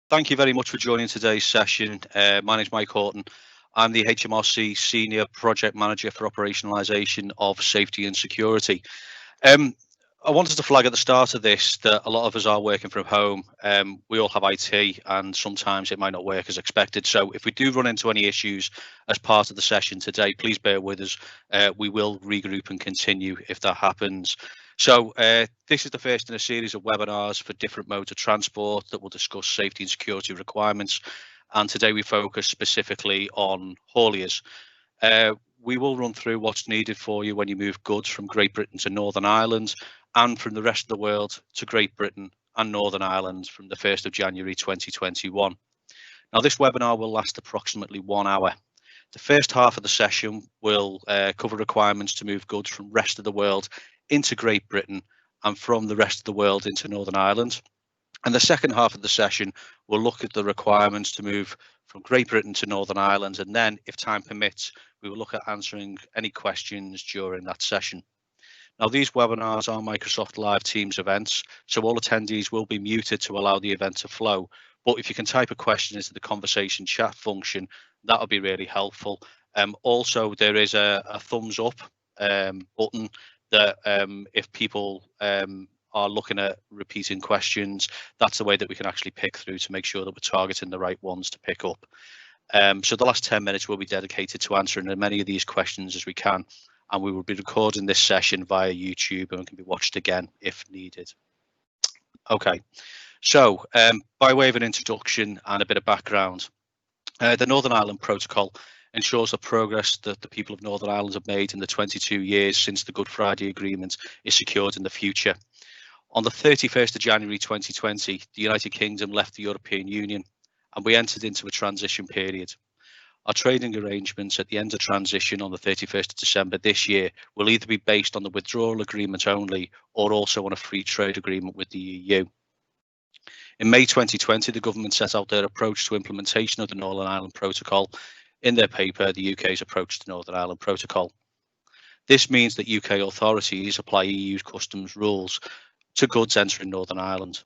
Thank you very much for joining today's session. My name is Mike Horton. I'm the HMRC Senior Project Manager for Operationalisation of Safety and Security. I wanted to flag at the start of this that a lot of us are working from home. We all have IT and sometimes it might not work as expected. So if we do run into any issues as part of the session today, please bear with us. We will regroup and continue if that happens. So this is the first in a series of webinars for different modes of transport that will discuss safety and security requirements. And today we focus specifically on hauliers. We will run through what's needed for you when you move goods from Great Britain to Northern Ireland and from the rest of the world to Great Britain and Northern Ireland from the 1st of January 2021. Now, this webinar will last approximately 1 hour. The first half of the session will cover requirements to move goods from rest of the world into Great Britain and from the rest of the world into Northern Ireland. And the second half of the session will look at the requirements to move from Great Britain to Northern Ireland, and then, if time permits, we will look at answering any questions during that session. Now, these webinars are Microsoft Live Teams events, so all attendees will be muted to allow the event to flow. But if you can type a question into the conversation chat function, that would be really helpful. Also, there is a thumbs up button that if people are looking at repeating questions, that's the way that we can actually pick through to make sure that we're targeting the right ones to pick up. So the last 10 minutes will be dedicated to answering as many of these questions as we can, and we will be recording this session via YouTube and can be watched again if needed. Okay, so by way of an introduction and a bit of background, the Northern Ireland Protocol ensures the progress that the people of Northern Ireland have made in the 22 years since the Good Friday Agreement is secured in the future. On the 31st of January 2020, the United Kingdom left the European Union and we entered into a transition period. Our trading arrangements at the end of transition on the 31st of December this year will either be based on the withdrawal agreement only or also on a free trade agreement with the EU. In May 2020, the government set out their approach to implementation of the Northern Ireland Protocol in their paper, the UK's Approach to Northern Ireland Protocol. This means that UK authorities apply EU customs rules to goods entering Northern Ireland.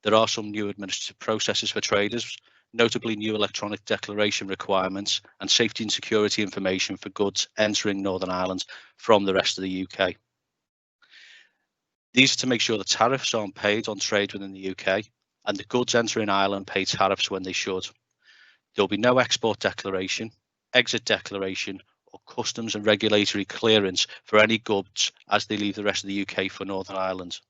There are some new administrative processes for traders, notably new electronic declaration requirements and safety and security information for goods entering Northern Ireland from the rest of the UK. These are to make sure the tariffs aren't paid on trade within the UK and the goods entering Ireland pay tariffs when they should. There will be no export declaration, exit declaration, or customs and regulatory clearance for any goods as they leave the rest of the UK for Northern Ireland.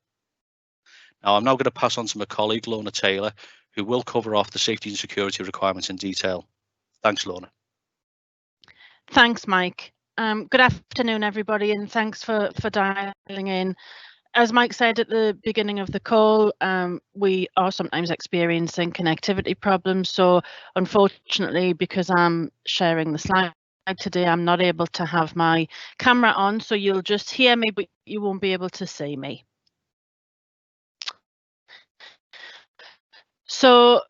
Now, I'm now going to pass on to my colleague, Lorna Taylor, who will cover off the safety and security requirements in detail. Thanks, Lorna. Thanks, Mike. Good afternoon, everybody, and thanks for dialing in. As Mike said at the beginning of the call, we are sometimes experiencing connectivity problems. So unfortunately, because I'm sharing the slide today, I'm not able to have my camera on. So you'll just hear me, but you won't be able to see me. So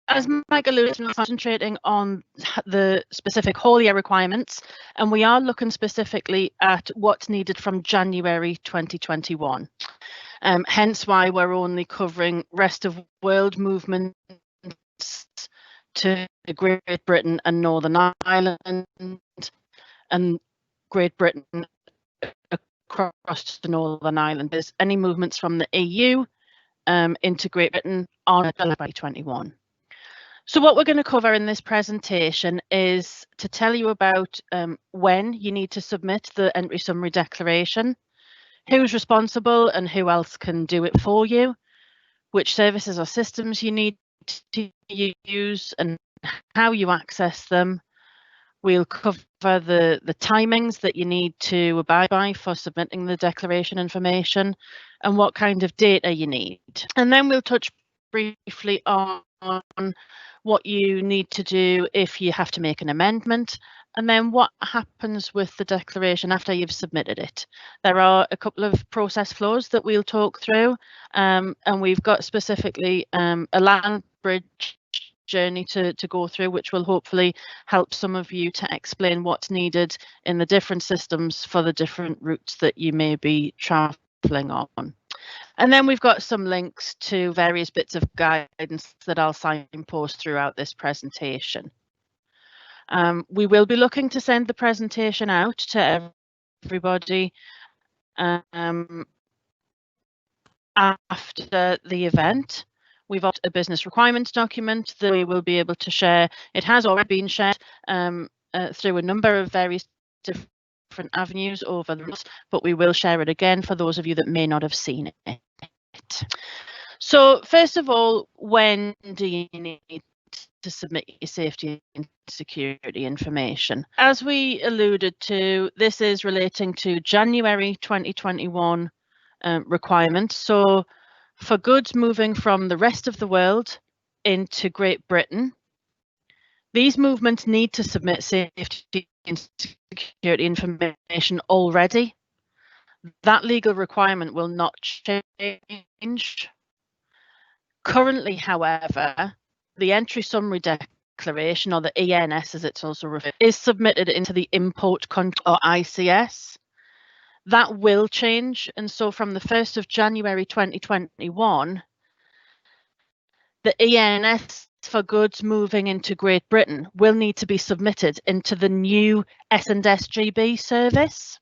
as Mike alluded to, we're concentrating on the specific haulier requirements, and we are looking specifically at what's needed from January 2021. Hence why we're only covering rest of world movements to Great Britain and Northern Ireland, and Great Britain across to Northern Ireland. There's any movements from the EU into Great Britain on July 21. So what we're going to cover in this presentation is to tell you about when you need to submit the entry summary declaration, who's responsible and who else can do it for you, which services or systems you need to use and how you access them. We'll cover the timings that you need to abide by for submitting the declaration information and what kind of data you need. And then we'll touch briefly on what you need to do if you have to make an amendment, and then what happens with the declaration after you've submitted it. There are a couple of process flows that we'll talk through, and we've got specifically a land bridge journey to go through, which will hopefully help some of you to explain what's needed in the different systems for the different routes that you may be traveling on. And then we've got some links to various bits of guidance that I'll signpost throughout this presentation. We will be looking to send the presentation out to everybody after the event. We've got a business requirements document that we will be able to share. It has already been shared through a number of various different avenues over the months, but we will share it again for those of you that may not have seen it. So first of all, when do you need to submit your safety and security information? As we alluded to, this is relating to January 2021 requirements. So for goods moving from the rest of the world into Great Britain, these movements need to submit safety and security information already. That legal requirement will not change. Currently, however, the entry summary declaration, or the ENS as it's also referred, is submitted into the import control, or ICS. That will change, and so from the 1st of January 2021, the ENS for goods moving into Great Britain will need to be submitted into the new S&SGB service.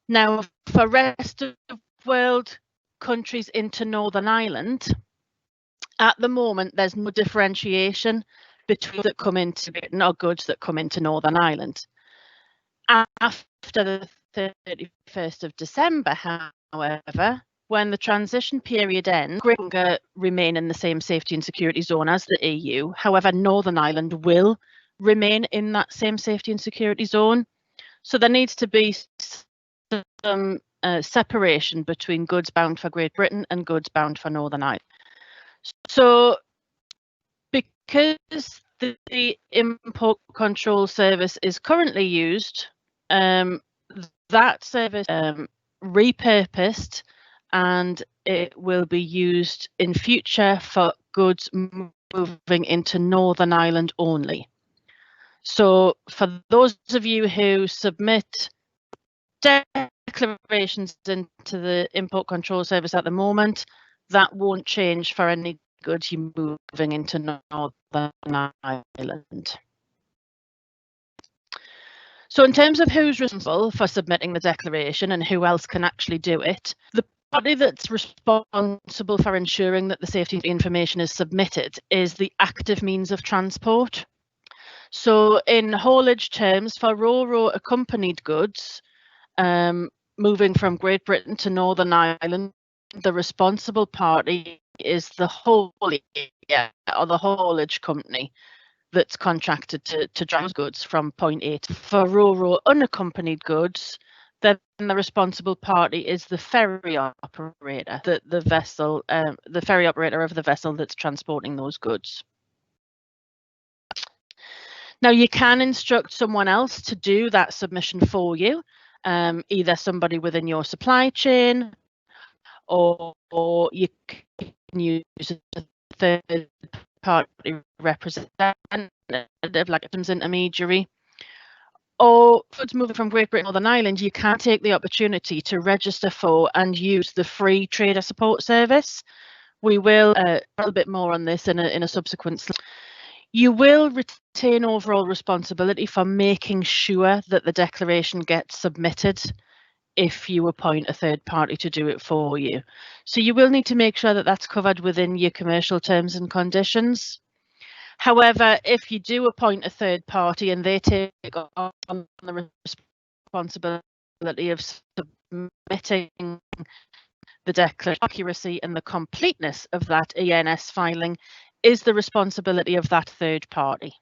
Now, for rest of the world countries into Northern Ireland, at the moment there's no differentiation between that come into Britain or goods that come into Northern Ireland. After the 31st of December, however, when the transition period ends, Great Britain remain in the same safety and security zone as the EU. However, Northern Ireland will remain in that same safety and security zone. So there needs to be some separation between goods bound for Great Britain and goods bound for Northern Ireland. So because the import control service is currently used, that service repurposed, and it will be used in future for goods moving into Northern Ireland only. So for those of you who submit declarations into the import control service at the moment, that won't change for any goods you're moving into Northern Ireland. So in terms of who's responsible for submitting the declaration and who else can actually do it, the party that's responsible for ensuring that the safety information is submitted is the active means of transport. So in haulage terms, for RoW accompanied goods moving from Great Britain to Northern Ireland, the responsible party is the haulier or the haulage company that's contracted to drive goods from point A to. For RoW unaccompanied goods, then the responsible party is the ferry operator, the vessel, the ferry operator of the vessel that's transporting those goods. Now, you can instruct someone else to do that submission for you, either somebody within your supply chain, or you can use a third-party representative, like a customs intermediary. Or goods moving from Great Britain or Northern Ireland, you can take the opportunity to register for and use the free trader support service. We will a little bit more on this in a subsequent slide. You will retain overall responsibility for making sure that the declaration gets submitted if you appoint a third party to do it for you. So you will need to make sure that that's covered within your commercial terms and conditions. However, if you do appoint a third party and they take on the responsibility of submitting the declaration, accuracy and the completeness of that ENS filing is the responsibility of that third party.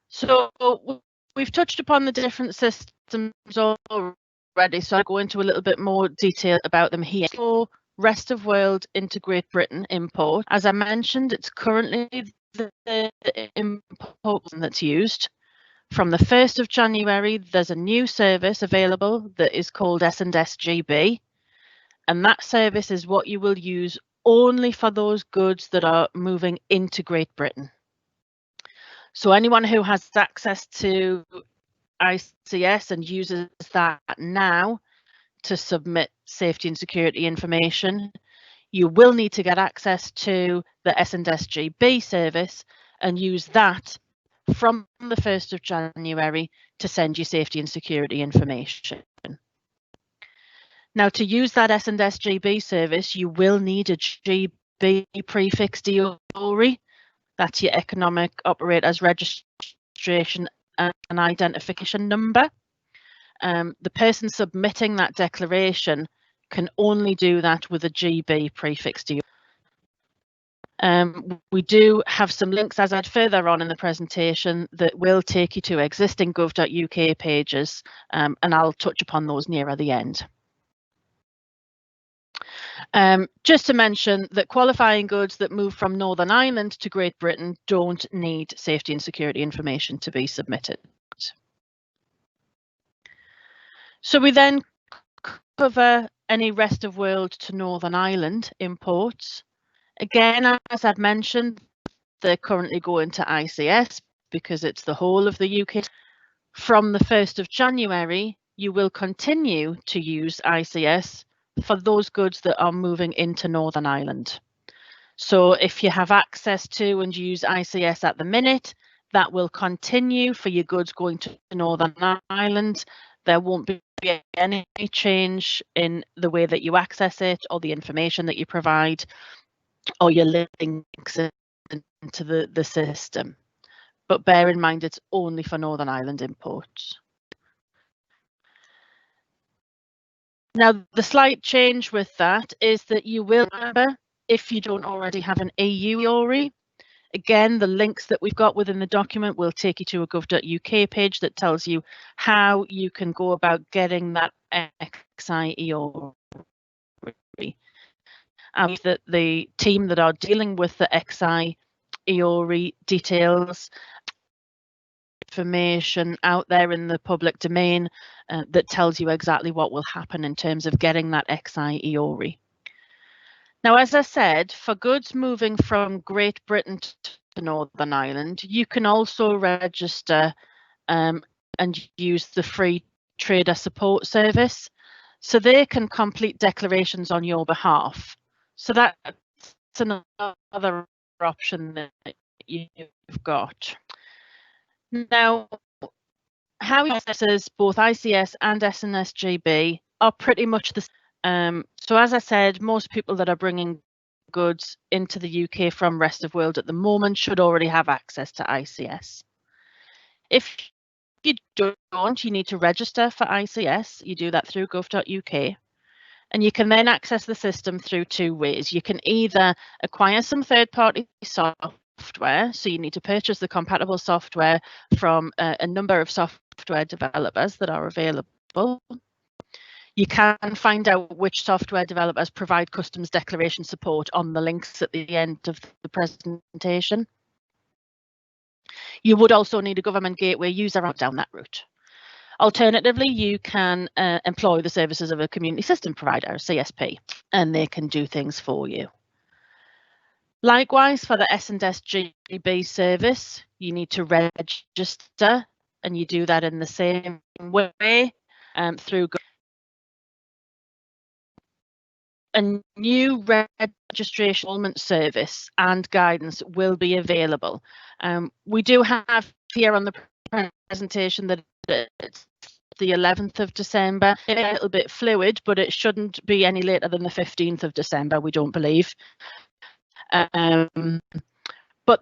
So we've touched upon the different systems already, so I'll go into a little bit more detail about them here. So rest of world into Great Britain import, as I mentioned, it's currently the import that's used. From the 1st of January, there's a new service available that is called S&SGB. And that service is what you will use only for those goods that are moving into Great Britain. So anyone who has access to ICS and uses that now to submit safety and security information, you will need to get access to the S&SGB service and use that from the 1st of January to send you safety and security information. Now, to use that S&SGB service, you will need a GB prefix DORI. That's your Economic Operators Registration and Identification Number. The person submitting that declaration can only do that with a GB prefix DORI. We do have some links, as I'd further on in the presentation, that will take you to existing gov.uk pages, and I'll touch upon those nearer the end. Just to mention that qualifying goods that move from Northern Ireland to Great Britain don't need safety and security information to be submitted. So we then cover any rest of world to Northern Ireland imports. Again, as I'd mentioned, they're currently going to ICS because it's the whole of the UK. From the 1st of January, you will continue to use ICS for those goods that are moving into Northern Ireland. So if you have access to and use ICS at the minute, that will continue for your goods going to Northern Ireland. There won't be any change in the way that you access it or the information that you provide or your links into the system. But bear in mind, it's only for Northern Ireland imports. Now, the slight change with that is that you will remember, if you don't already have an EU DORI, again, the links that we've got within the document will take you to a gov.uk page that tells you how you can go about getting that XI EORI. And that the team that are dealing with the XI EORI details information out there in the public domain that tells you exactly what will happen in terms of getting that XI EORI. Now, as I said, for goods moving from Great Britain to Northern Ireland, you can also register and use the free trader support service. So they can complete declarations on your behalf. So that's another option that you've got. Now, how it accesses both ICS and S&SGB are pretty much the same. So as I said, most people that are bringing goods into the UK from rest of world at the moment should already have access to ICS. If you don't, you need to register for ICS. You do that through gov.uk. And you can then access the system through two ways. You can either acquire some third-party software, so you need to purchase the compatible software from a number of software developers that are available. You can find out which software developers provide customs declaration support on the links at the end of the presentation. You would also need a government gateway user down that route. Alternatively, you can employ the services of a community system provider, a CSP, and they can do things for you. Likewise, for the S&SGB service, you need to register, and you do that in the same way through a new registration enrollment service and guidance will be available. We do have here on the presentation that it's the 11th of December. It's a little bit fluid, but it shouldn't be any later than the 15th of December, we don't believe. But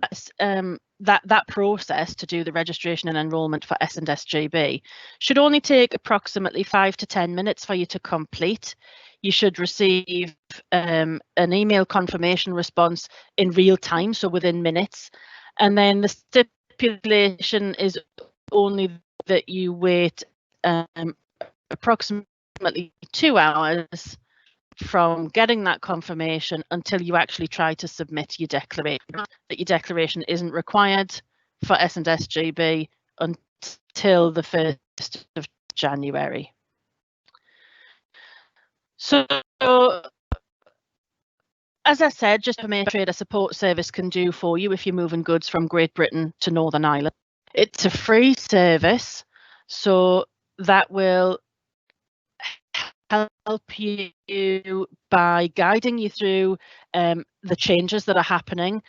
that process to do the registration and enrolment for S&SGB should only take approximately 5 to 10 minutes for you to complete. You should receive an email confirmation response in real time, so within minutes. And then the stipulation is only that you wait approximately 2 hours from getting that confirmation until you actually try to submit your declaration. That your declaration isn't required for S&SGB until the 1st of January. So as I said, just a trader support service can do for you if you're moving goods from Great Britain to Northern Ireland. It's a free service, so that will help you by guiding you through the changes that are happening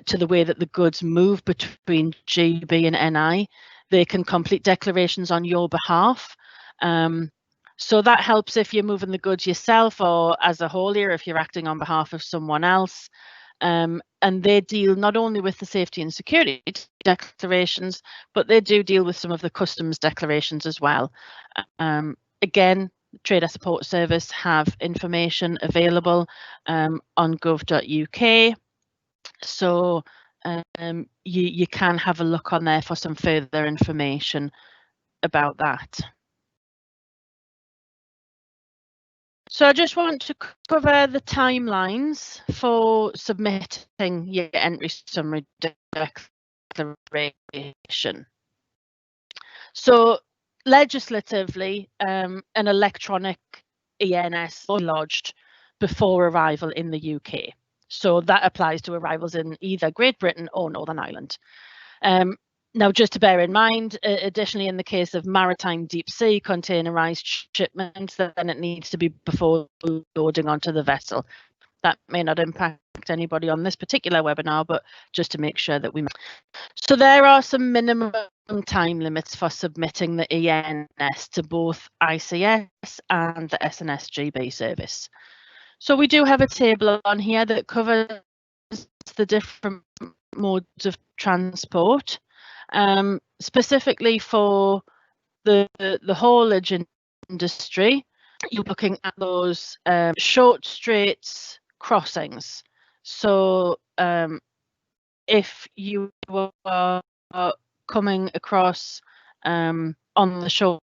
to the way that the goods move between GB and NI. They can complete declarations on your behalf. So that helps if you're moving the goods yourself or as a haulier, if you're acting on behalf of someone else. And they deal not only with the safety and security declarations, but they do deal with some of the customs declarations as well. Again, Trader Support Service have information available on gov.uk. So you can have a look on there for some further information about that. So I just want to cover the timelines for submitting your entry summary declaration. So legislatively, an electronic ENS was lodged before arrival in the UK. So that applies to arrivals in either Great Britain or Northern Ireland. Now, just to bear in mind, additionally, in the case of maritime deep sea containerized shipments, then it needs to be before loading onto the vessel. That may not impact anybody on this particular webinar, but just to make sure that we. So there are some minimum time limits for submitting the ENS to both ICS and the SNSGB service. So we do have a table on here that covers the different modes of transport. Specifically for the haulage industry, you're looking at those short straits crossings. So if you are coming across on the short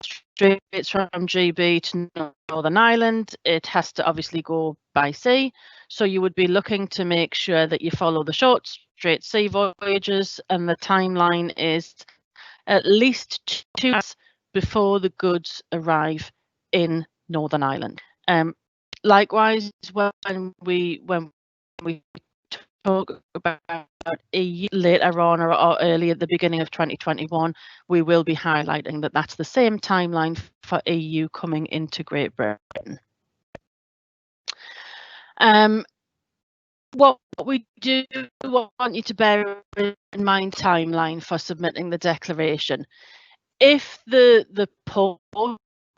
straits from GB to Northern Ireland, it has to obviously go by sea. So you would be looking to make sure that you follow the short straight sea voyages, and the timeline is at least 2 months before the goods arrive in Northern Ireland. Likewise, when we talk about EU later on or early at the beginning of 2021, we will be highlighting that that's the same timeline for EU coming into Great Britain. What we do want you to bear in mind timeline for submitting the declaration. If the port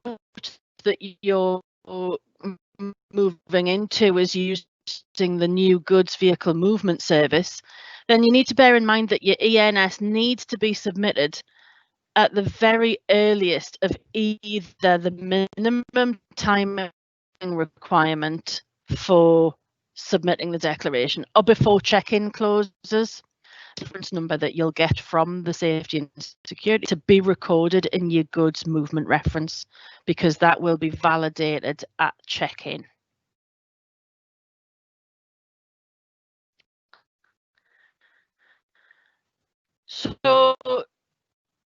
that you're moving into is using the new goods vehicle movement service, then you need to bear in mind that your ENS needs to be submitted at the very earliest of either the minimum time requirement for submitting the declaration or before check-in closes. Reference number that you'll get from the safety and security to be recorded in your goods movement reference, because that will be validated at check-in. So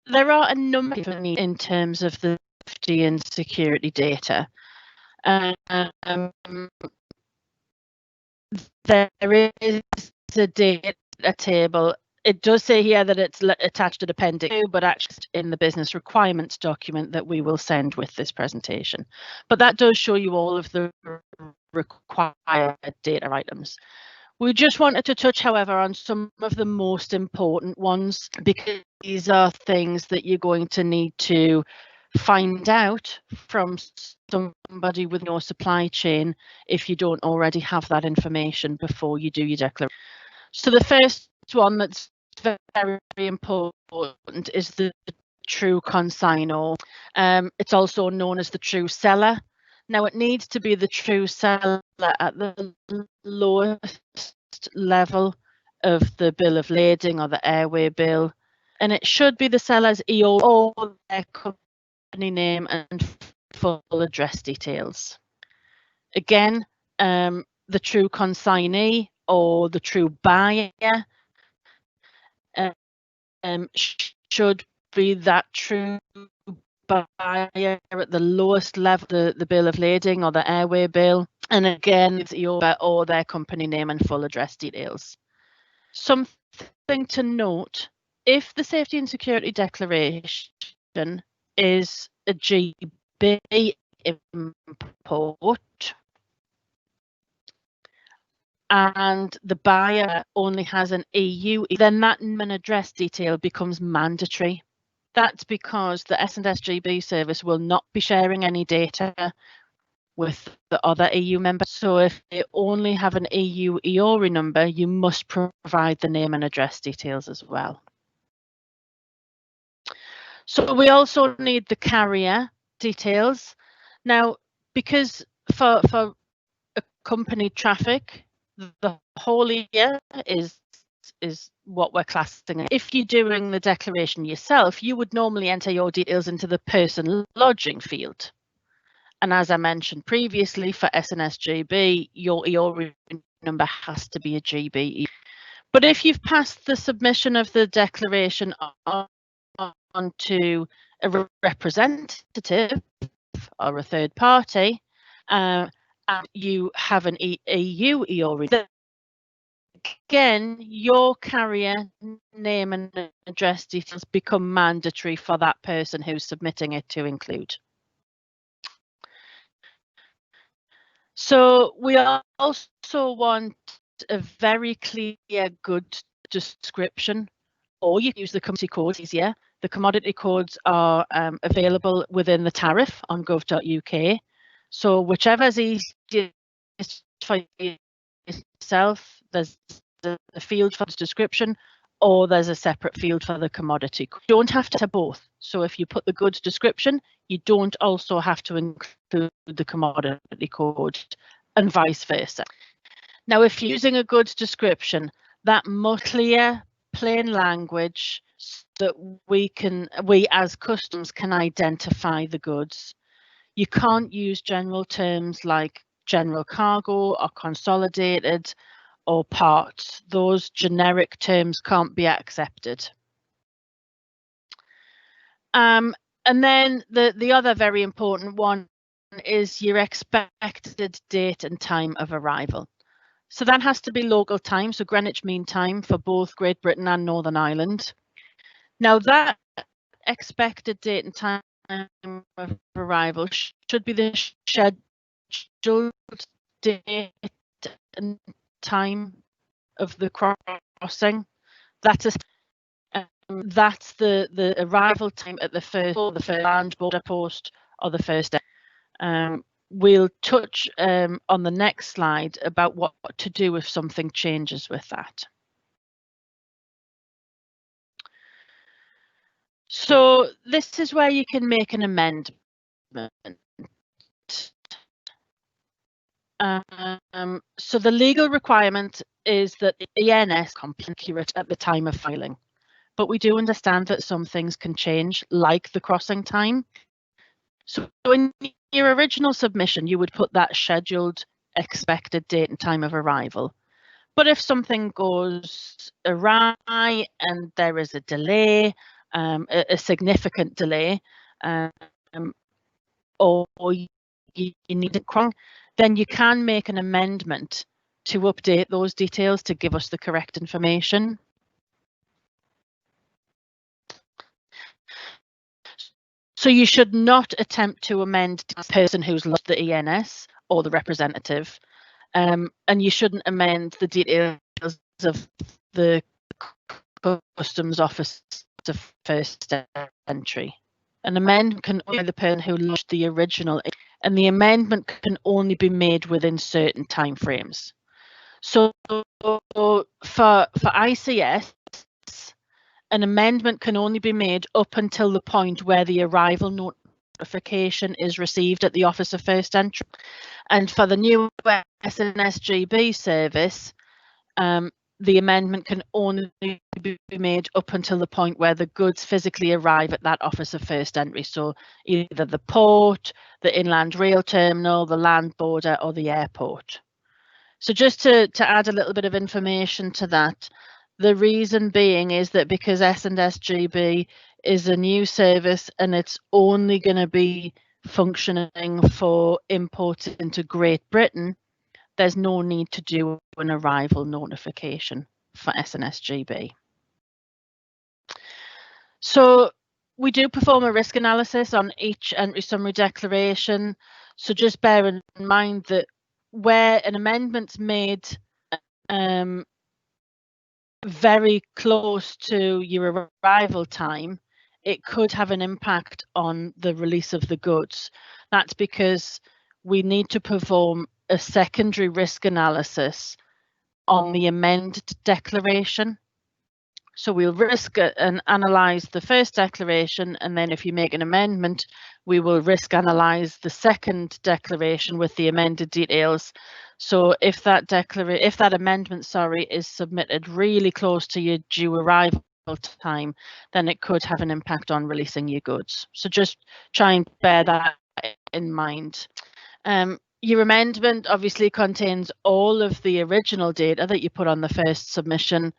there are a number of needs in terms of the safety and security data. There is a data table. It does say here that it's attached to Appendix 2, but actually in the business requirements document that we will send with this presentation. But that does show you all of the required data items. We just wanted to touch, however, on some of the most important ones, because these are things that you're going to need to find out from somebody with your supply chain if you don't already have that information before you do your declaration. So the first one that's very important is the true consignor. It's also known as the true seller. Now, it needs to be the true seller at the lowest level of the bill of lading or the airway bill, and it should be the seller's EO or their company name and full address details. Again, the true consignee or the true buyer should be that true buyer at the lowest level, the bill of lading or the airway bill, And again, it's your or their company name and full address details. Something to note, if the safety and security declaration is a GB import and the buyer only has an EU, then that name and address detail becomes mandatory. That's because the S&S GB service will not be sharing any data with the other EU members. So if they only have an EU EORI number, you must provide the name and address details as well. So we also need the carrier details. Now, because for accompanied traffic, the whole year is what we're classing. If you're doing the declaration yourself, you would normally enter your details into the person lodging field. And as I mentioned previously, for S&S GB, your EORI number has to be a GB. But if you've passed the submission of the declaration on to a representative or a third party, and you have an EU EORI, again, your carrier name and address details become mandatory for that person who's submitting it to include. So we also want a very clear, good description, or you use the commodity codes easier. The commodity codes are available within the tariff on gov.uk. So whichever is easiest for yourself, there's the field for the description, or there's a separate field for the commodity. You don't have to have both. So if you put the goods description, you don't also have to include the commodity code, and vice versa. Now, if you're using a goods description, that must clear, plain language so that we as customs can identify the goods. You can't use general terms like general cargo or consolidated or parts. Those generic terms can't be accepted. And then the other very important one is your expected date and time of arrival. So that has to be local time, so Greenwich Mean Time for both Great Britain and Northern Ireland. Now that expected date and time of arrival should be the scheduled date and time of the crossing. That's the arrival time at the first land border post or the first. We'll touch on the next slide about what to do if something changes with that. So this is where you can make an amendment. So the legal requirement is that the ENS is accurate at the time of filing. But we do understand that some things can change, like the crossing time. So in your original submission, you would put that scheduled expected date and time of arrival. But if something goes awry and there is a delay, a significant delay, or you need it wrong, then you can make an amendment to update those details to give us the correct information. So you should not attempt to amend the person who's lost the ENS or the representative, and you shouldn't amend the details of the customs office to first entry. An amendment can only be the person who lost the original, and the amendment can only be made within certain timeframes. So for ICS, an amendment can only be made up until the point where the arrival notification is received at the Office of First Entry. And for the new S&S GB service, the amendment can only be made up until the point where the goods physically arrive at that Office of First Entry. So either the port, the inland rail terminal, the land border, or the airport. So just to add a little bit of information to that, the reason being is that because S&S GB is a new service and it's only going to be functioning for imports into Great Britain, there's no need to do an arrival notification for SNSGB. So we do perform a risk analysis on each entry summary declaration. So just bear in mind that where an amendment's made very close to your arrival time, it could have an impact on the release of the goods. That's because we need to perform a secondary risk analysis on the amended declaration. So we'll risk and analyse the first declaration, and then if you make an amendment, we will risk analyse the second declaration with the amended details. So if that amendment, is submitted really close to your due arrival time, then it could have an impact on releasing your goods. So just try and bear that in mind. Your amendment obviously contains all of the original data that you put on the first submission,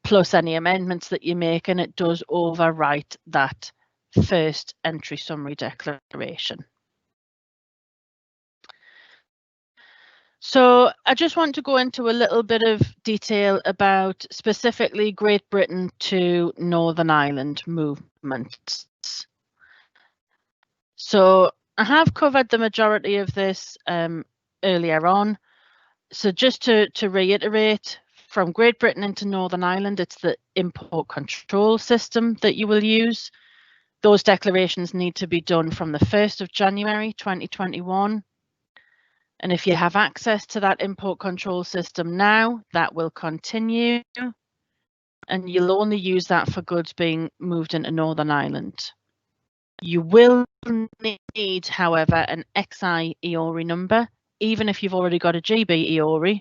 plus any amendments that you make, and it does overwrite that first entry summary declaration. So I just want to go into a little bit of detail about specifically Great Britain to Northern Ireland movements. So I have covered the majority of this earlier on. So just to reiterate, from Great Britain into Northern Ireland, it's the import control system that you will use. Those declarations need to be done from the 1st of January 2021. And if you have access to that import control system now, that will continue. And you'll only use that for goods being moved into Northern Ireland. You will need, however, an XI EORI number, even if you've already got a GB EORI.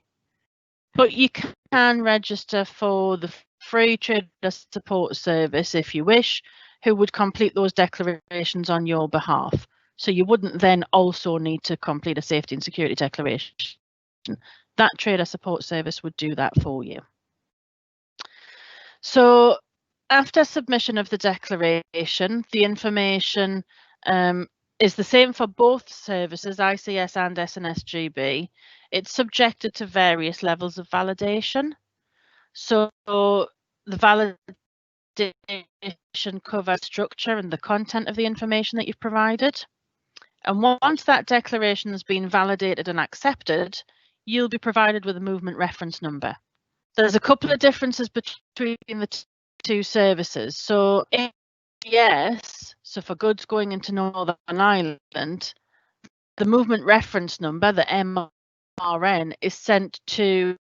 But you can register for the free trader support service if you wish, who would complete those declarations on your behalf. So you wouldn't then also need to complete a safety and security declaration. That trader support service would do that for you. So after submission of the declaration, the information is the same for both services, ICS and SNSGB. It's subjected to various levels of validation. So the validation covers structure and the content of the information that you've provided. And once that declaration has been validated and accepted, you'll be provided with a movement reference number. There's a couple of differences between the two services. So yes, so for goods going into Northern Ireland, the movement reference number, the MRN, is sent to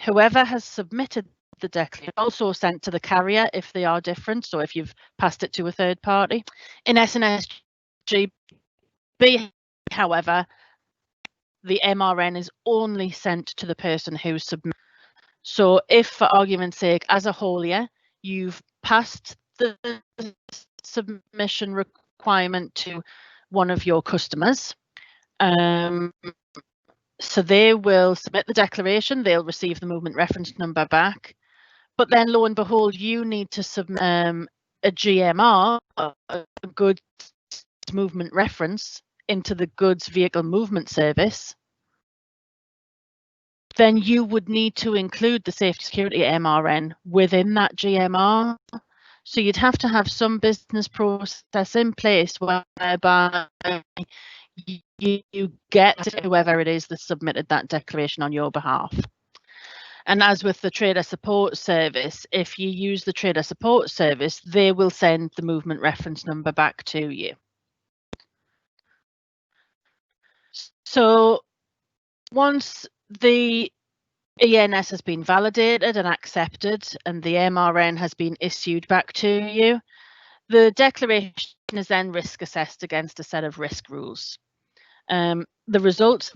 whoever has submitted the declaration, also sent to the carrier if they are different, so if you've passed it to a third party. In SNSGB, however, the MRN is only sent to the person who submitted. So if, for argument's sake, as a haulier, you've passed the submission requirement to one of your customers, so they will submit the declaration, they'll receive the movement reference number back, but then lo and behold, you need to submit a GMR, a goods movement reference, into the goods vehicle movement service. Then you would need to include the safety security MRN within that GMR. So you'd have to have some business process in place whereby you get whoever it is that submitted that declaration on your behalf. And as with the trader support service, if you use the trader support service, they will send the movement reference number back to you. So once the ENS has been validated and accepted and the MRN has been issued back to you, the declaration is then risk assessed against a set of risk rules. The results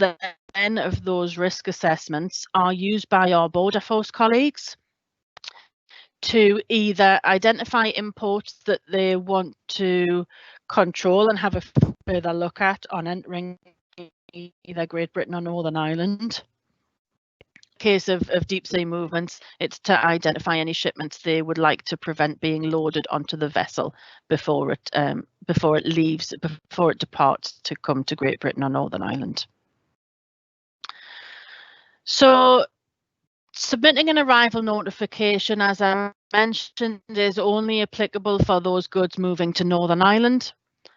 then of those risk assessments are used by our border force colleagues to either identify imports that they want to control and have a further look at on entering either Great Britain or Northern Ireland. In case of deep sea movements, it's to identify any shipments they would like to prevent being loaded onto the vessel before it departs to come to Great Britain or Northern Ireland. So submitting an arrival notification, as I mentioned, is only applicable for those goods moving to Northern Ireland,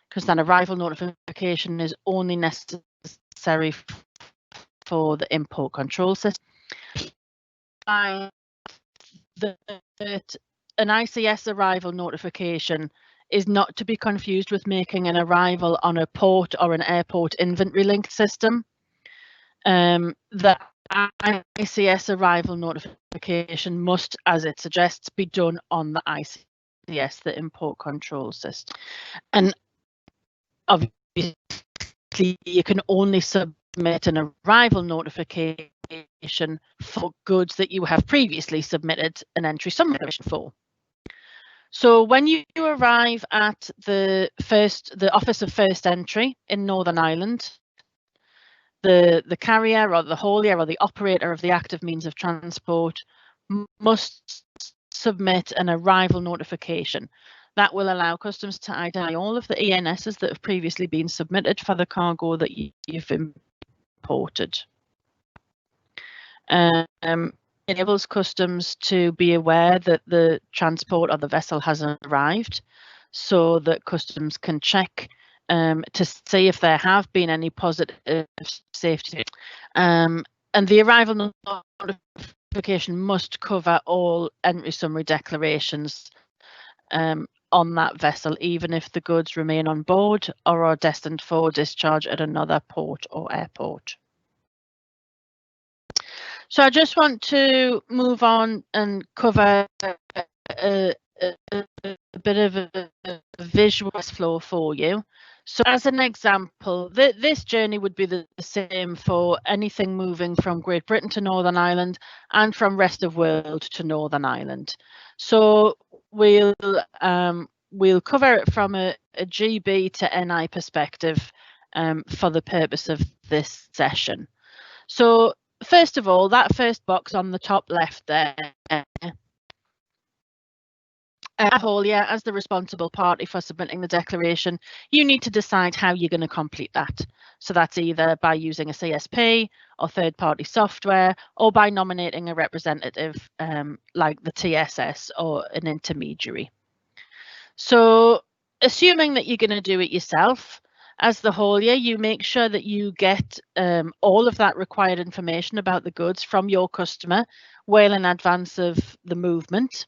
because that arrival notification is only necessary for the import control system. That an ICS arrival notification is not to be confused with making an arrival on a port or an airport inventory linked system. The ICS arrival notification must, as it suggests, be done on the ICS, the import control system. And obviously, you can only submit an arrival notification for goods that you have previously submitted an entry summary for. So when you arrive at the Office of First Entry in Northern Ireland, the carrier or the haulier or the operator of the active means of transport must submit an arrival notification. That will allow customs to ID all of the ENSs that have previously been submitted for the cargo that you've imported. Enables customs to be aware that the transport or the vessel has arrived, so that customs can check to see if there have been any positive safety. And the arrival notification must cover all entry summary declarations on that vessel, even if the goods remain on board or are destined for discharge at another port or airport. So I just want to move on and cover a bit of a visual flow for you. So as an example, this journey would be the same for anything moving from Great Britain to Northern Ireland and from rest of world to Northern Ireland. So we'll cover it from a GB to NI perspective for the purpose of this session. So first of all, that first box on the top left there, haulier, as the responsible party for submitting the declaration, you need to decide how you're going to complete that. So that's either by using a CSP or third-party software, or by nominating a representative like the TSS or an intermediary. So assuming that you're going to do it yourself, as the haulier, you make sure that you get all of that required information about the goods from your customer well in advance of the movement.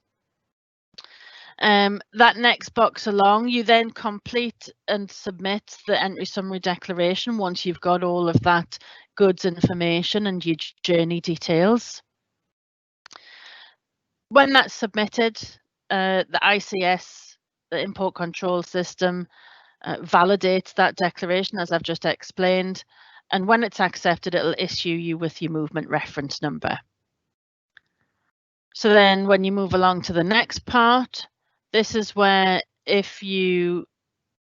That next box along, you then complete and submit the entry summary declaration once you've got all of that goods information and your journey details. When that's submitted, the ICS, the import control system, validates that declaration, as I've just explained, and when it's accepted, it'll issue you with your movement reference number. So then when you move along to the next part, this is where, if you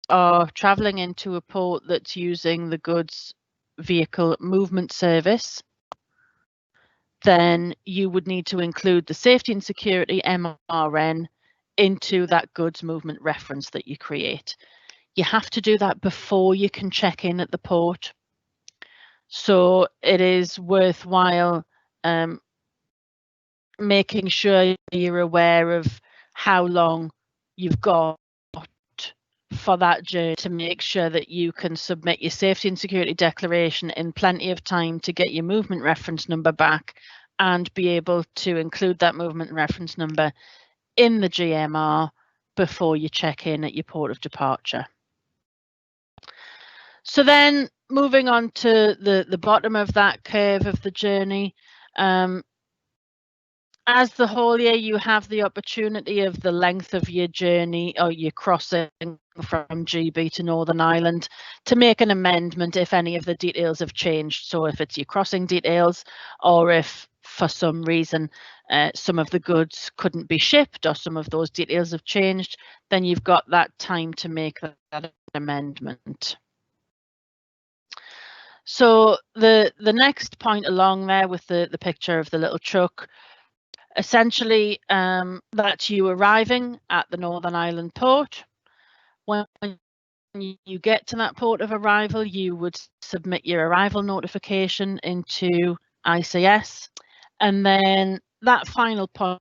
are traveling into a port that's using the goods vehicle movement service, then you would need to include the safety and security MRN into that goods movement reference that you create. You have to do that before you can check in at the port. So it is worthwhile making sure you're aware of how long you've got for that journey to make sure that you can submit your safety and security declaration in plenty of time to get your movement reference number back and be able to include that movement reference number in the GMR before you check in at your port of departure. So then moving on to the bottom of that curve of the journey, as the haulier, you have the opportunity of the length of your journey or your crossing from GB to Northern Ireland to make an amendment if any of the details have changed. So if it's your crossing details, or if for some reason some of the goods couldn't be shipped or some of those details have changed, then you've got that time to make that amendment. So the next point along there with the picture of the little truck, essentially that's you arriving at the Northern Ireland port. When you get to that port of arrival, you would submit your arrival notification into ICS. And then that final point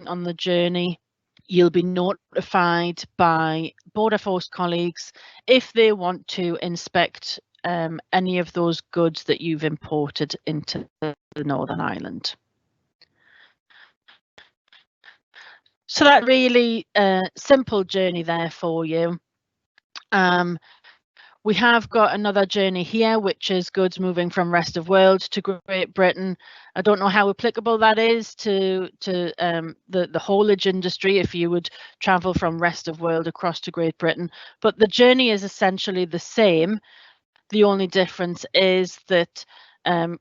on the journey, you'll be notified by Border Force colleagues if they want to inspect any of those goods that you've imported into the Northern Ireland. So that really simple journey there for you. We have got another journey here, which is goods moving from rest of world to Great Britain. I don't know how applicable that is to the haulage industry if you would travel from rest of world across to Great Britain, but the journey is essentially the same. The only difference is that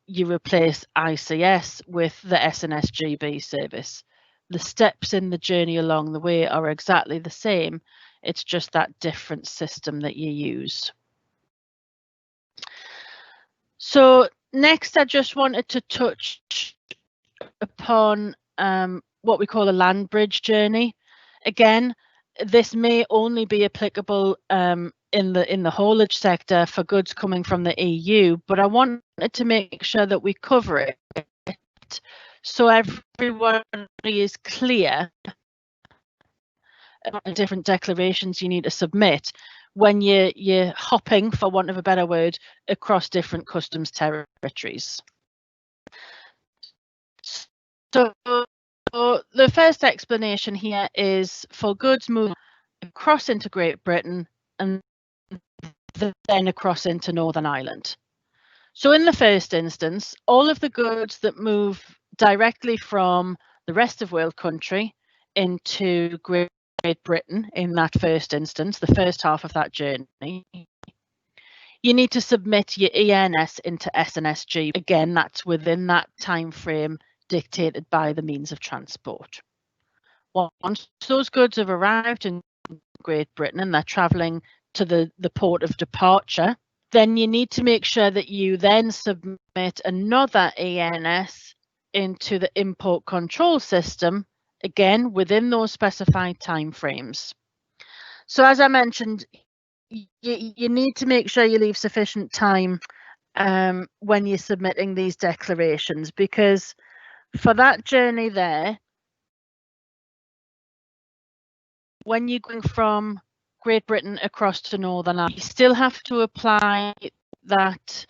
you replace ICS with the SNSGB service. The steps in the journey along the way are exactly the same. It's just that different system that you use. So next, I just wanted to touch upon what we call a land bridge journey. Again, this may only be applicable in the haulage sector for goods coming from the EU, but I wanted to make sure that we cover it so everyone is clear about the different declarations you need to submit when you're hopping, for want of a better word, across different customs territories. So the first explanation here is for goods moving across into Great Britain and then across into Northern Ireland. So in the first instance, all of the goods that move directly from the rest of world country into Great Britain in that first instance, the first half of that journey, you need to submit your ENS into SNSG. Again, that's within that time frame dictated by the means of transport. Once those goods have arrived in Great Britain and they're travelling to the port of departure, then you need to make sure that you then submit another ENS into the import control system, again, within those specified timeframes. So as I mentioned, you need to make sure you leave sufficient time when you're submitting these declarations, because for that journey there, when you're going from Great Britain across to Northern Ireland, you still have to apply that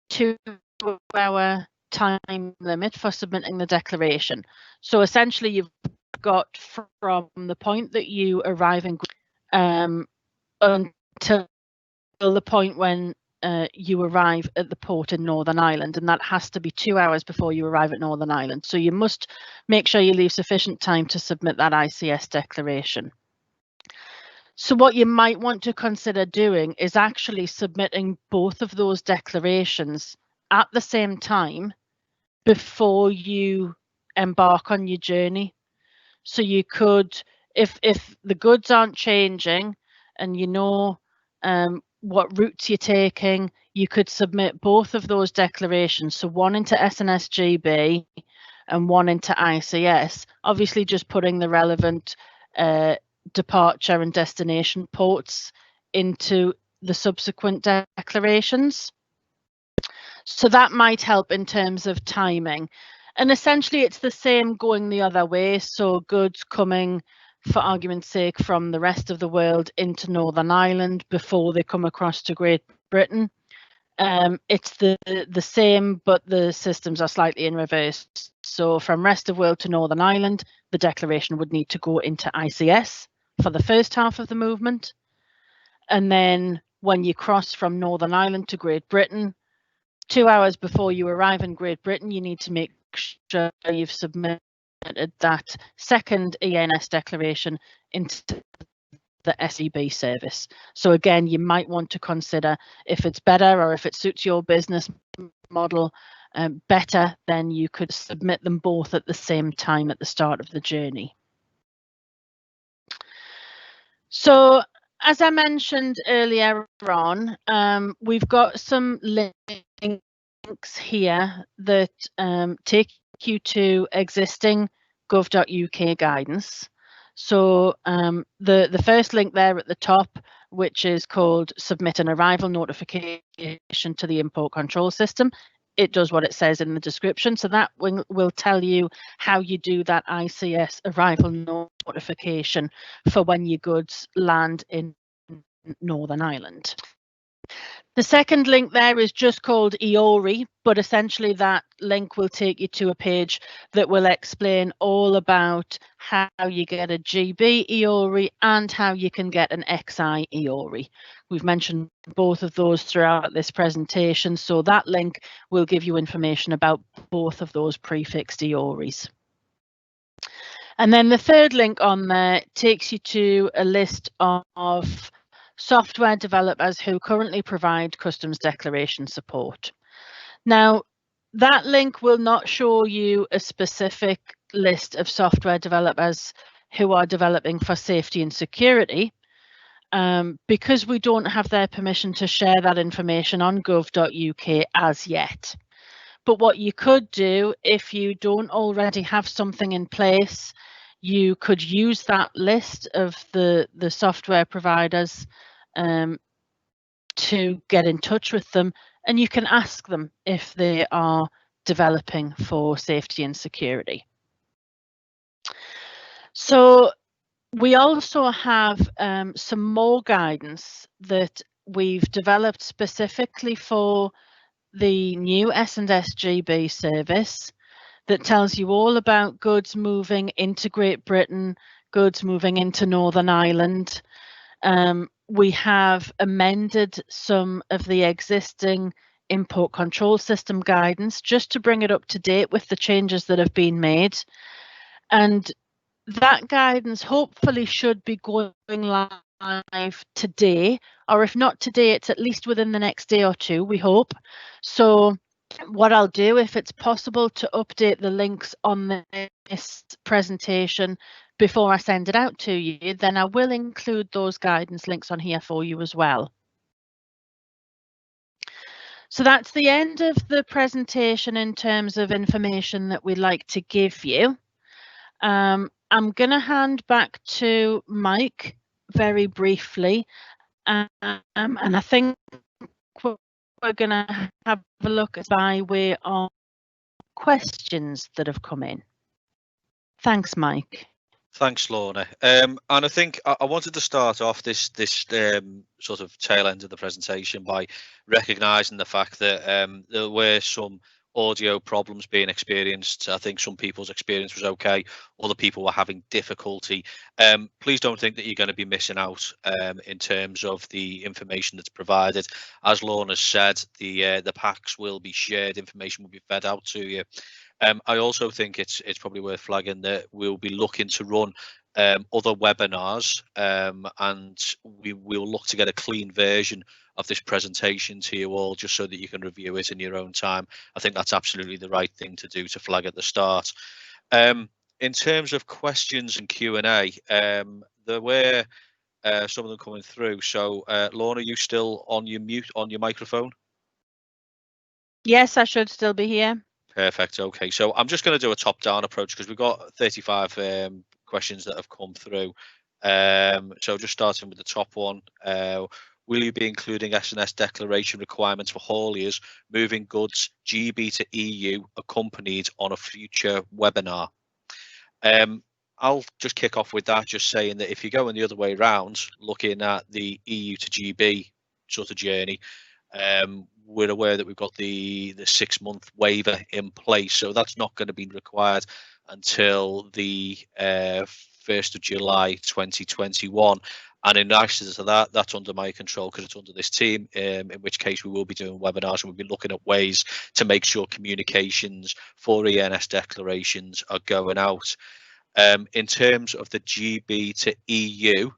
2-hour time limit for submitting the declaration. So essentially, you've got from the point that you arrive in until the point when you arrive at the port in Northern Ireland, and that has to be 2 hours before you arrive at Northern Ireland. So you must make sure you leave sufficient time to submit that ICS declaration. So what you might want to consider doing is actually submitting both of those declarations at the same time before you embark on your journey. So you could, if the goods aren't changing and you know what routes you're taking, you could submit both of those declarations. So one into SNSGB and one into ICS, obviously just putting the relevant departure and destination ports into the subsequent declarations. So that might help in terms of timing. And essentially it's the same going the other way. So goods coming, for argument's sake, from the rest of the world into Northern Ireland before they come across to Great Britain. It's the same, but the systems are slightly in reverse. So from rest of world to Northern Ireland, the declaration would need to go into ICS for the first half of the movement. And then when you cross from Northern Ireland to Great Britain, 2 hours before you arrive in Great Britain, you need to make sure you've submitted that second ENS declaration into the SEB service. So again, you might want to consider if it's better or if it suits your business model better, then you could submit them both at the same time at the start of the journey. So as I mentioned earlier on, we've got some links here that take you to existing gov.uk guidance. So the first link there at the top, which is called Submit an Arrival Notification to the Import Control System, it does what it says in the description. So that will tell you how you do that ICS arrival notification for when your goods land in Northern Ireland. The second link there is just called EORI, but essentially that link will take you to a page that will explain all about how you get a GB EORI and how you can get an XI EORI. We've mentioned both of those throughout this presentation, so that link will give you information about both of those prefixed EORIs. And then the third link on there takes you to a list of software developers who currently provide customs declaration support. Now, that link will not show you a specific list of software developers who are developing for safety and security, because we don't have their permission to share that information on gov.uk as yet. But what you could do, if you don't already have something in place, you could use that list of the software providers to get in touch with them, and you can ask them if they are developing for safety and security. So we also have some more guidance that we've developed specifically for the new S&S GB service that tells you all about goods moving into Great Britain, goods moving into Northern Ireland. We have amended some of the existing import control system guidance just to bring it up to date with the changes that have been made. And that guidance hopefully should be going live today, or if not today, it's at least within the next day or two, we hope. So what I'll do, if it's possible to update the links on this presentation before I send it out to you, then I will include those guidance links on here for you as well. So that's the end of the presentation in terms of information that we'd like to give you. I'm going to hand back to Mike very briefly, and I think we're going to have a look by way of questions that have come in. Thanks, Mike. Thanks, Lorna. And I think I wanted to start off this sort of tail end of the presentation by recognising the fact that there were some audio problems being experienced. I think some people's experience was okay, other people were having difficulty. Please don't think that you're going to be missing out in terms of the information that's provided. As Lorna said, the packs will be shared, information will be fed out to you. I also think it's probably worth flagging that we'll be looking to run other webinars, and we will look to get a clean version of this presentation to you all, just so that you can review it in your own time. I think that's absolutely the right thing to do, to flag at the start. In terms of questions and Q&A, there were some of them coming through. So Lorna, are you still on your mute on your microphone? Yes, I should still be here. Perfect. Okay, so I'm just going to do a top-down approach because we've got 35 questions that have come through. So just starting with the top one, will you be including S&S declaration requirements for hauliers moving goods GB to EU accompanied on a future webinar? I'll just kick off with that, just saying that if you're going the other way around, looking at the EU to GB sort of journey, we're aware that we've got the 6-month waiver in place, so that's not going to be required until the 1st of July 2021. And in access to that, that's under my control because it's under this team, in which case we will be doing webinars and we'll be looking at ways to make sure communications for ENS declarations are going out. In terms of the GB to EU,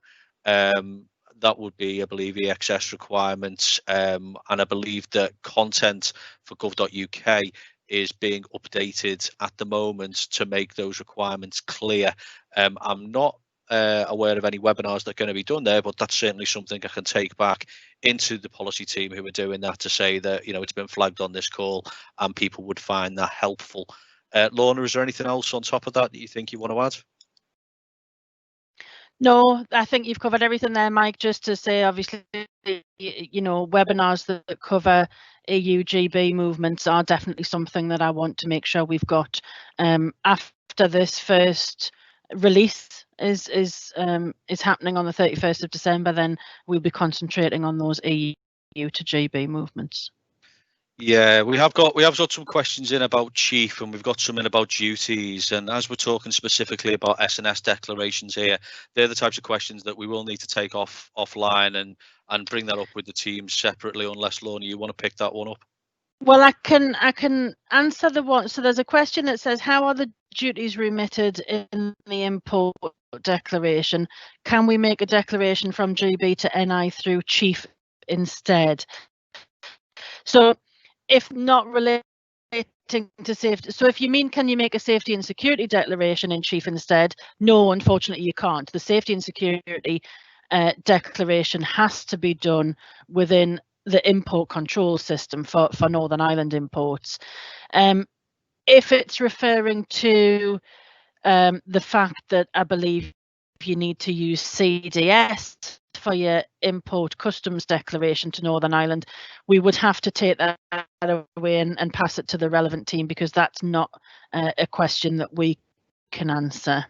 that would be, I believe, EXS requirements, and I believe that content for gov.uk is being updated at the moment to make those requirements clear. I'm not aware of any webinars that are going to be done there, but that's certainly something I can take back into the policy team who are doing that to say that, you know, it's been flagged on this call and people would find that helpful. Lorna, is there anything else on top of that you think you want to add? No, I think you've covered everything there, Mike. Just to say, obviously, you know, webinars that cover EU GB movements are definitely something that I want to make sure we've got after this first release is happening on the 31st of December. Then we'll be concentrating on those EU to GB movements. Yeah, we have got some questions in about chief, and we've got some in about duties. And as we're talking specifically about S&S declarations here, they're the types of questions that we will need to take offline and bring that up with the team separately, unless Lorna, you want to pick that one up. Well, I can answer the one. So there's a question that says, how are the duties remitted in the import declaration? Can we make a declaration from GB to NI through chief instead? So if not relating to safety, so if you mean, can you make a safety and security declaration in chief instead? No, unfortunately you can't. The safety and security declaration has to be done within the import control system for Northern Ireland imports. If it's referring to the fact that I believe you need to use CDS for your import customs declaration to Northern Ireland, we would have to take that away and pass it to the relevant team, because that's not a question that we can answer.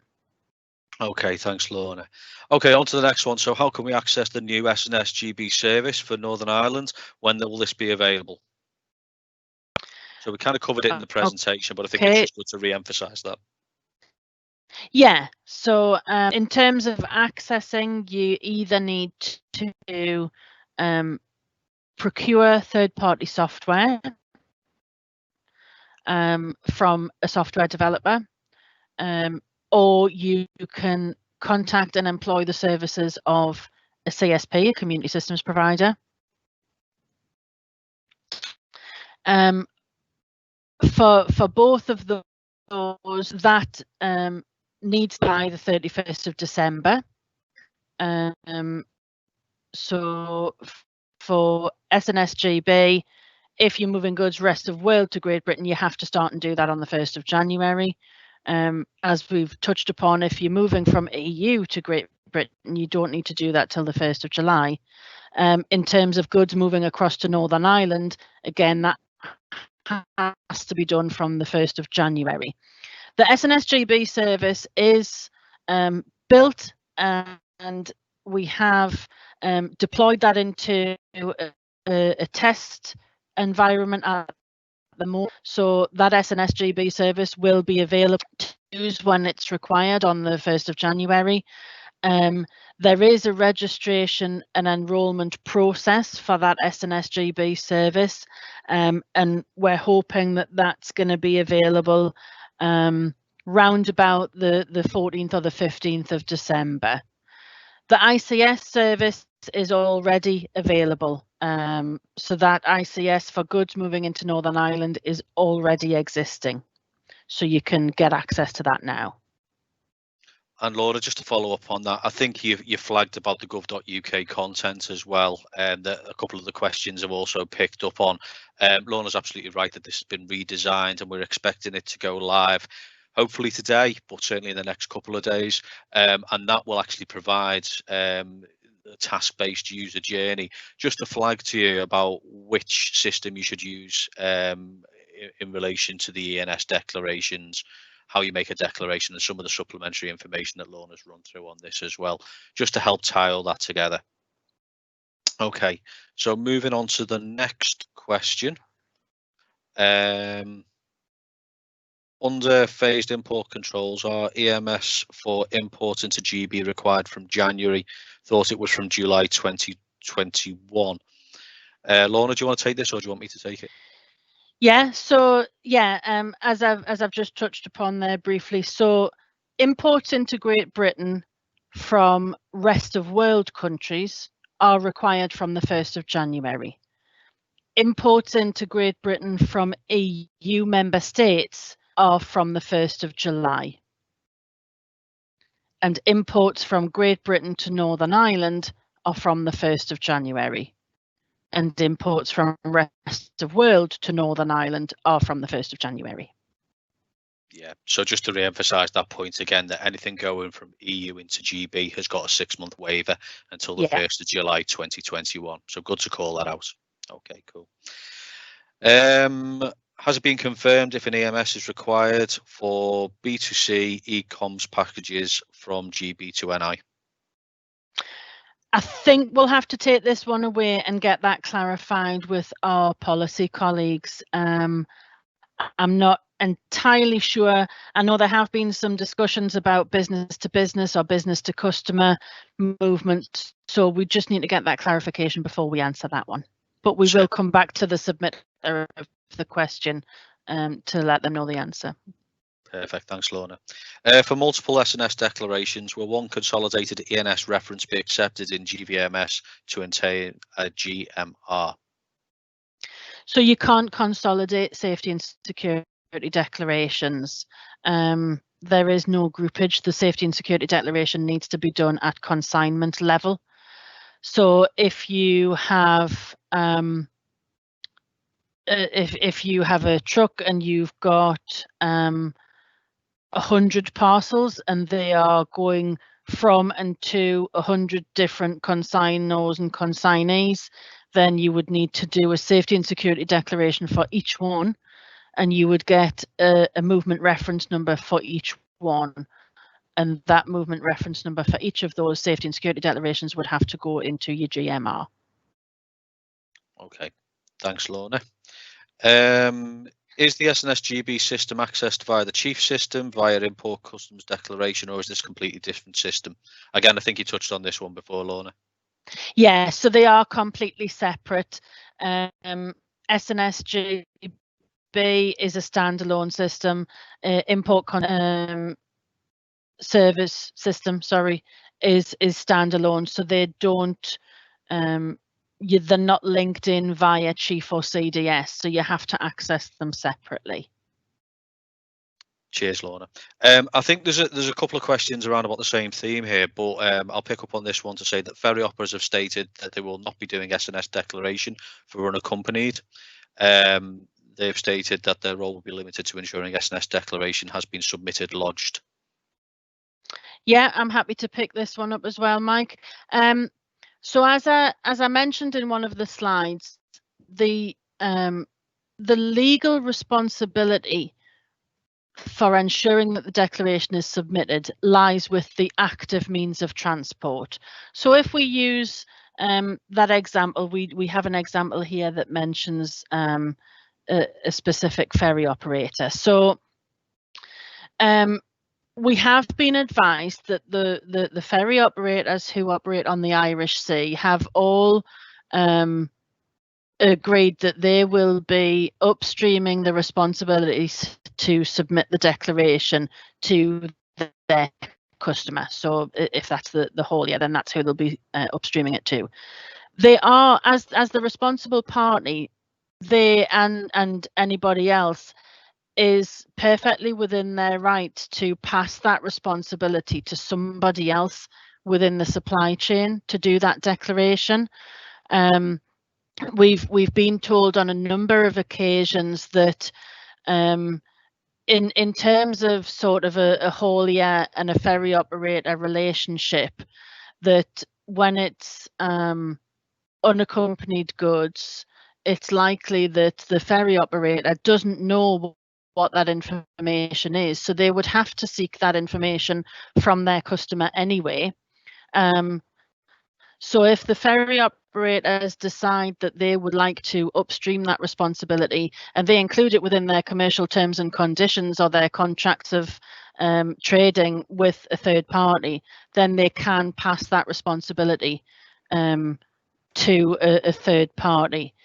Okay, thanks, Lorna. Okay, on to the next one. So how can we access the new S&S GB service for Northern Ireland? When will this be available? So we kind of covered it in the presentation, but I think it's just good to re-emphasize that. Yeah, so in terms of accessing, you either need to procure third-party software from a software developer, or you can contact and employ the services of a CSP, a community systems provider. For both of those, that needs by the 31st of December. So for S&S GB, if you're moving goods rest of world to Great Britain, you have to start and do that on the 1st of January. As we've touched upon, if you're moving from EU to Great Britain, you don't need to do that till the 1st of July. In terms of goods moving across to Northern Ireland, again, that has to be done from the 1st of January. The S&S GB service is built, and we have deployed that into a test environment at the moment. So that S&S GB service will be available to use when it's required on the 1st of January. There is a registration and enrolment process for that S&S GB service, and we're hoping that that's going to be available round about the 14th or the 15th of December. The ICS service is already available. So that ICS for goods moving into Northern Ireland is already existing. So you can get access to that now. And Laura, just to follow up on that, I think you flagged about the gov.uk content as well, and a couple of the questions have also picked up on. Lorna's absolutely right that this has been redesigned, and we're expecting it to go live hopefully today, but certainly in the next couple of days, and that will actually provide a task-based user journey. Just to flag to you about which system you should use in relation to the ENS declarations, how you make a declaration, and some of the supplementary information that Lorna's run through on this as well, just to help tie all that together. Okay, so moving on to the next question. Under phased import controls, are EMS for import into GB required from January? Thought it was from July 2021. Lorna, do you want to take this, or do you want me to take it? Yeah, so yeah, as I've just touched upon there briefly, so imports into Great Britain from rest of world countries are required from the 1st of January. Imports into Great Britain from EU member states are from the 1st of July. And imports from Great Britain to Northern Ireland are from the 1st of January. And imports from rest of world to Northern Ireland are from the 1st of January. Yeah, so just to re-emphasise that point again, that anything going from EU into GB has got a 6-month waiver until the 1st of July 2021. So good to call that out. Okay, cool. Has it been confirmed if an EMS is required for B2C e-coms packages from GB to NI? I think we'll have to take this one away and get that clarified with our policy colleagues. I'm not entirely sure. I know there have been some discussions about business to business or business to customer movement, so we just need to get that clarification before we answer that one. But we will come back to the submitter of the question to let them know the answer. Perfect, thanks Lorna. For multiple SNS declarations, will one consolidated ENS reference be accepted in GVMS to obtain a GMR? So you can't consolidate safety and security declarations. There is no groupage. The safety and security declaration needs to be done at consignment level. So if you have if you have a truck and you've got 100 parcels and they are going from and to 100 different consignors and consignees, then you would need to do a safety and security declaration for each one, and you would get a movement reference number for each one, and that movement reference number for each of those safety and security declarations would have to go into your GMR. Okay, thanks Lorna. Is the SNS GB system accessed via the chief system, via import customs declaration, or is this a completely different system? Again, I think you touched on this one before, Lorna. Yeah, so they are completely separate. SNS GB is a standalone system. Import service system, sorry, is standalone. So they don't. They're not linked in via chief or CDS, so you have to access them separately. Cheers, Lorna. I think there's a couple of questions around about the same theme here, but I'll pick up on this one to say that ferry operators have stated that they will not be doing SNS declaration for unaccompanied. They've stated that their role will be limited to ensuring SNS declaration has been submitted, lodged. Yeah, I'm happy to pick this one up as well, Mike. So as I mentioned in one of the slides, the legal responsibility for ensuring that the declaration is submitted lies with the active means of transport. So if we use that example, we have an example here that mentions a specific ferry operator. So we have been advised that the ferry operators who operate on the Irish Sea have all agreed that they will be upstreaming the responsibilities to submit the declaration to their customer. So if that's the haulier, then that's who they'll be upstreaming it to. They are, as the responsible party, they and anybody else is perfectly within their right to pass that responsibility to somebody else within the supply chain to do that declaration. We've been told on a number of occasions that in terms of sort of a haulier and a ferry operator relationship, that when it's unaccompanied goods, it's likely that the ferry operator doesn't know what that information is, so they would have to seek that information from their customer anyway. So if the ferry operators decide that they would like to upstream that responsibility and they include it within their commercial terms and conditions or their contracts of trading with a third party, then they can pass that responsibility to a third party.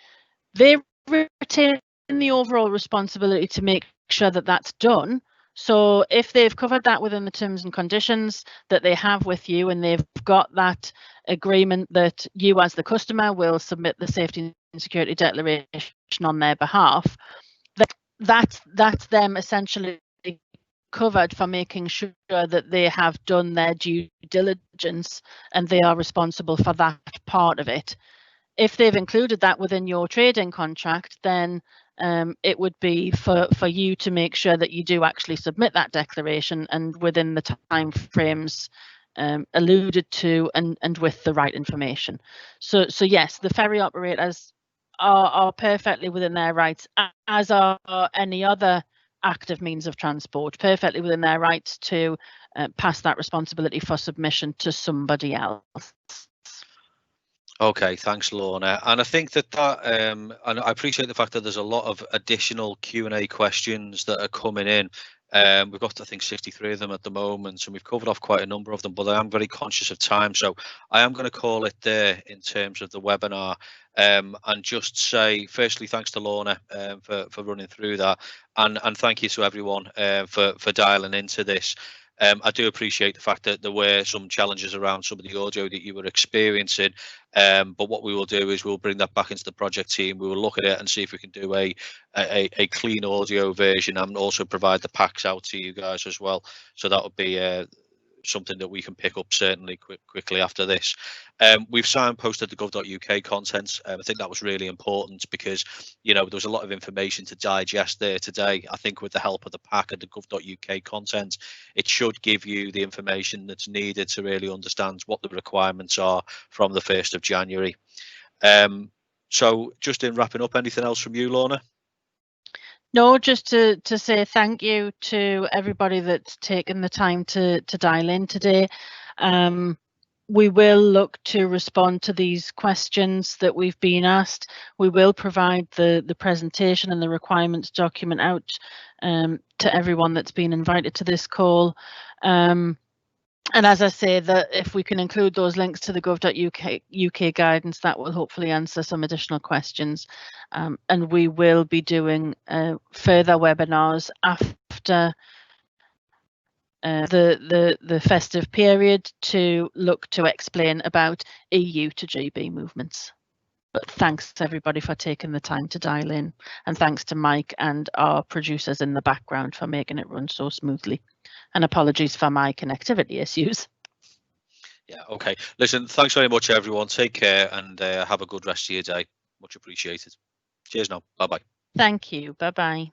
They retain the overall responsibility to make sure that that's done. So if they've covered that within the terms and conditions that they have with you, and they've got that agreement that you as the customer will submit the safety and security declaration on their behalf, that's them essentially covered for making sure that they have done their due diligence and they are responsible for that part of it. If they've included that within your trading contract, then it would be for you to make sure that you do actually submit that declaration and within the time frames alluded to and with the right information. So yes, the ferry operators are perfectly within their rights, as are any other active means of transport, perfectly within their rights to pass that responsibility for submission to somebody else. Okay, thanks, Lorna. And I think that and I appreciate the fact that there's a lot of additional Q&A questions that are coming in. We've got, I think, 63 of them at the moment, and we've covered off quite a number of them, but I am very conscious of time. So I am going to call it there in terms of the webinar, and just say, firstly, thanks to Lorna for running through that, and thank you to everyone for dialing into this. I do appreciate the fact that there were some challenges around some of the audio that you were experiencing, but what we will do is we'll bring that back into the project team. We will look at it and see if we can do a clean audio version, and also provide the packs out to you guys as well. So that would be something that we can pick up certainly quickly after this. We've signposted the gov.uk content. I think that was really important because, you know, there was a lot of information to digest there today. I think with the help of the pack and the gov.uk content, it should give you the information that's needed to really understand what the requirements are from the 1st of January. So just in wrapping up, anything else from you, Lorna? No, just to say thank you to everybody that's taken the time to dial in today. We will look to respond to these questions that we've been asked. We will provide the presentation and the requirements document out to everyone that's been invited to this call. And as I say, that if we can include those links to the gov.uk guidance, that will hopefully answer some additional questions. And we will be doing further webinars after the festive period to look to explain about EU to GB movements. But thanks to everybody for taking the time to dial in, and thanks to Mike and our producers in the background for making it run so smoothly. And apologies for my connectivity issues. Yeah, okay. Listen, thanks very much, everyone. Take care and have a good rest of your day. Much appreciated. Cheers now. Bye-bye. Thank you. Bye-bye.